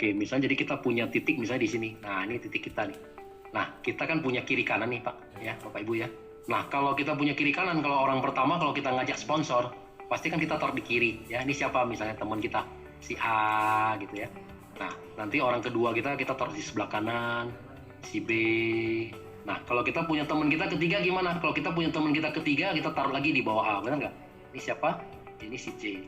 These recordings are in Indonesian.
Oke, misalnya jadi kita punya titik misalnya di sini. Nah, ini titik kita nih. Nah, kita kan punya kiri kanan nih, Pak. Ya, Bapak Ibu ya. Nah, kalau kita punya kiri kanan, kalau orang pertama kalau kita ngajak sponsor, pasti kan kita taruh di kiri. Ya, ini siapa misalnya teman kita, si A gitu ya. Nah, nanti orang kedua kita taruh di sebelah kanan, si B. Nah, kalau kita punya teman kita ketiga gimana? Kalau kita punya teman kita ketiga, kita taruh lagi di bawah A, benar nggak? Ini siapa? Ini si C.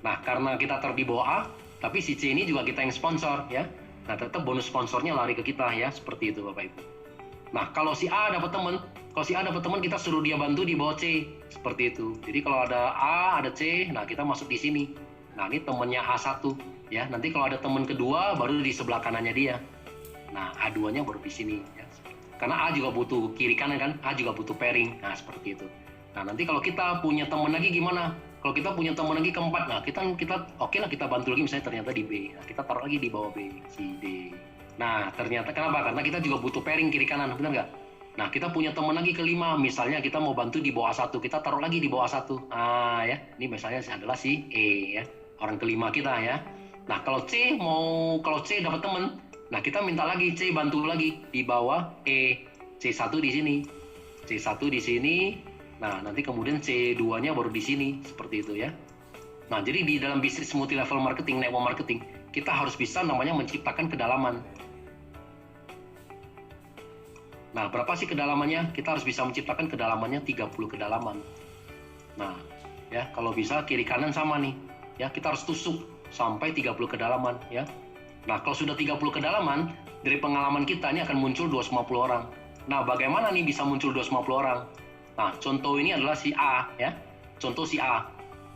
Nah, karena kita taruh di bawah A, tapi si C ini juga kita yang sponsor ya. Nah, tetap bonus sponsornya lari ke kita ya, seperti itu Bapak Ibu. Nah, kalau si A dapat teman, kita suruh dia bantu di bawah C, seperti itu. Jadi kalau ada A, ada C, nah kita masuk di sini. Nah, ini temannya A1 ya. Nanti kalau ada teman kedua baru di sebelah kanannya dia. Nah, A2-nya baru di sini ya. Karena A juga butuh kiri kanan kan, A juga butuh pairing. Nah, seperti itu. Nah, nanti kalau kita punya teman lagi gimana? Kalau kita punya teman lagi keempat, nah kita oke lah kita bantu lagi misalnya ternyata di B. Nah, kita taruh lagi di bawah B, si D. Nah, ternyata kenapa? Karena kita juga butuh pairing kiri kanan, benar nggak? Nah, kita punya teman lagi kelima, misalnya kita mau bantu di bawah A1, kita taruh lagi di bawah A1. Ah, ya, ini misalnya adalah si E ya, orang kelima kita ya. Nah, kalau C dapat teman, nah kita minta lagi C bantu lagi di bawah E, C1 di sini, C1 di sini. Nah, nanti kemudian C2-nya baru di sini, seperti itu ya. Nah, jadi di dalam bisnis multi level marketing, network marketing, kita harus bisa namanya menciptakan kedalaman. Nah, berapa sih kedalamannya? Kita harus bisa menciptakan kedalamannya 30 kedalaman. Nah, ya kalau bisa kiri kanan sama nih. Ya, kita harus tusuk sampai 30 kedalaman ya. Nah, kalau sudah 30 kedalaman, dari pengalaman kita ini akan muncul 250 orang. Nah, bagaimana nih bisa muncul 250 orang? Nah, contoh ini adalah si A ya. Contoh si A.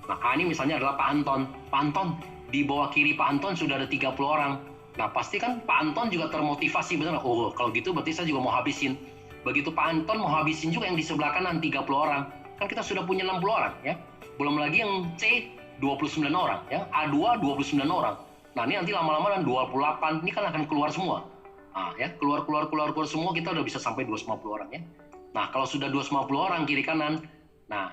Nah, A ini misalnya adalah Pak Anton. Pak Anton, di bawah kiri Pak Anton sudah ada 30 orang. Nah, pasti kan Pak Anton juga termotivasi, benar. Oh, kalau gitu berarti saya juga mau habisin. Begitu Pak Anton mau habisin juga yang di sebelah kanan 30 orang. Kan kita sudah punya 60 orang ya. Belum lagi yang C 29 orang ya. A2 29 orang. Nah, ini nanti lama-lama 28, ini kan akan keluar semua. Nah, ya, keluar semua, kita udah bisa sampai 250 orang ya. Nah, kalau sudah 250 orang kiri kanan, nah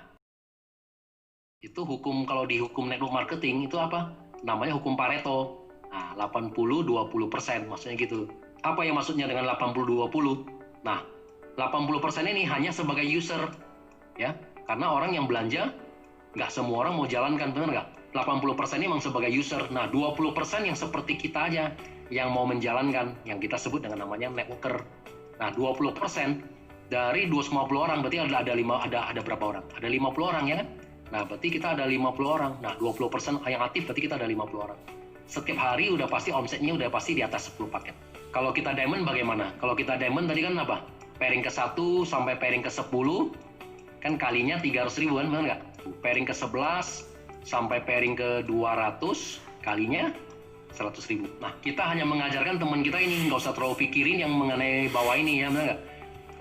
itu kalau di hukum network marketing itu apa? Namanya hukum Pareto. Nah, 80-20%, maksudnya gitu. Apa yang maksudnya dengan 80-20? Nah, 80% ini hanya sebagai user, ya. Karena orang yang belanja, nggak semua orang mau jalankan, benar nggak? 80% ini memang sebagai user. Nah, 20% yang seperti kita aja, yang mau menjalankan, yang kita sebut dengan namanya networker. Nah, 20% dari 250 orang, berarti ada berapa orang? Ada 50 orang, ya kan? Nah, berarti kita ada 50 orang. Nah, 20% yang aktif, berarti kita ada 50 orang. Setiap hari udah pasti omsetnya udah pasti di atas 10 paket. Kalau kita diamond bagaimana? Kalau kita diamond tadi kan apa? Pairing ke 1 sampai pairing ke 10 kan kalinya 300.000 kan, benar nggak? Pairing ke 11 sampai pairing ke 200 kalinya 100.000. Nah, kita hanya mengajarkan teman kita ini, nggak usah terlalu pikirin yang mengenai bawah ini ya, benar nggak?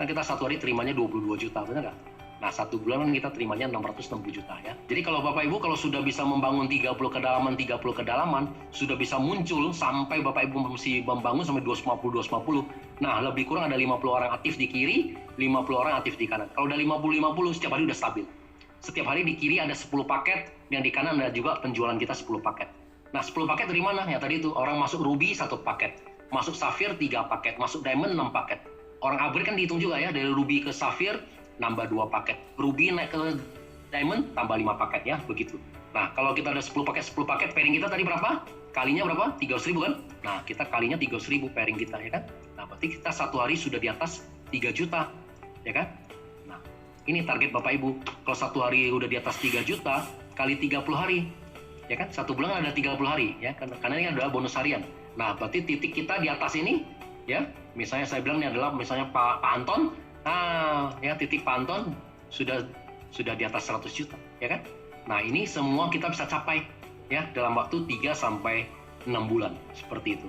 Kan kita satu hari terimanya 22 juta, benar nggak? Nah, satu bulan kan kita terimanya 660 juta ya. Jadi kalau Bapak Ibu kalau sudah bisa membangun 30 kedalaman, sudah bisa muncul sampai Bapak Ibu mesti membangun sampai 250. Nah, lebih kurang ada 50 orang aktif di kiri, 50 orang aktif di kanan. Kalau udah 50 setiap hari udah stabil. Setiap hari di kiri ada 10 paket, yang di kanan ada juga penjualan kita 10 paket. Nah, 10 paket dari mana? Ya tadi itu, orang masuk ruby 1 paket, masuk safir 3 paket, masuk diamond 6 paket. Orang upgrade kan dihitung juga ya, dari ruby ke safir nambah 2 paket. Ruby naik ke diamond tambah 5 paket ya, begitu. Nah, kalau kita ada 10 paket, pairing kita tadi berapa? Kalinya berapa? 300.000 kan? Nah, kita kalinya 300.000 pairing kita ya kan? Nah, berarti kita satu hari sudah di atas 3 juta, ya kan? Nah, ini target Bapak Ibu. Kalau satu hari udah di atas 3 juta, kali 30 hari, ya kan? Satu bulan ada 30 hari, ya kan? Karena ini adalah bonus harian. Nah, berarti titik kita di atas ini, ya, misalnya saya bilang ini adalah misalnya Pak Anton. Nah, ya titik Pak Anton sudah di atas 100 juta, ya kan? Nah, ini semua kita bisa capai ya dalam waktu 3 sampai 6 bulan seperti itu.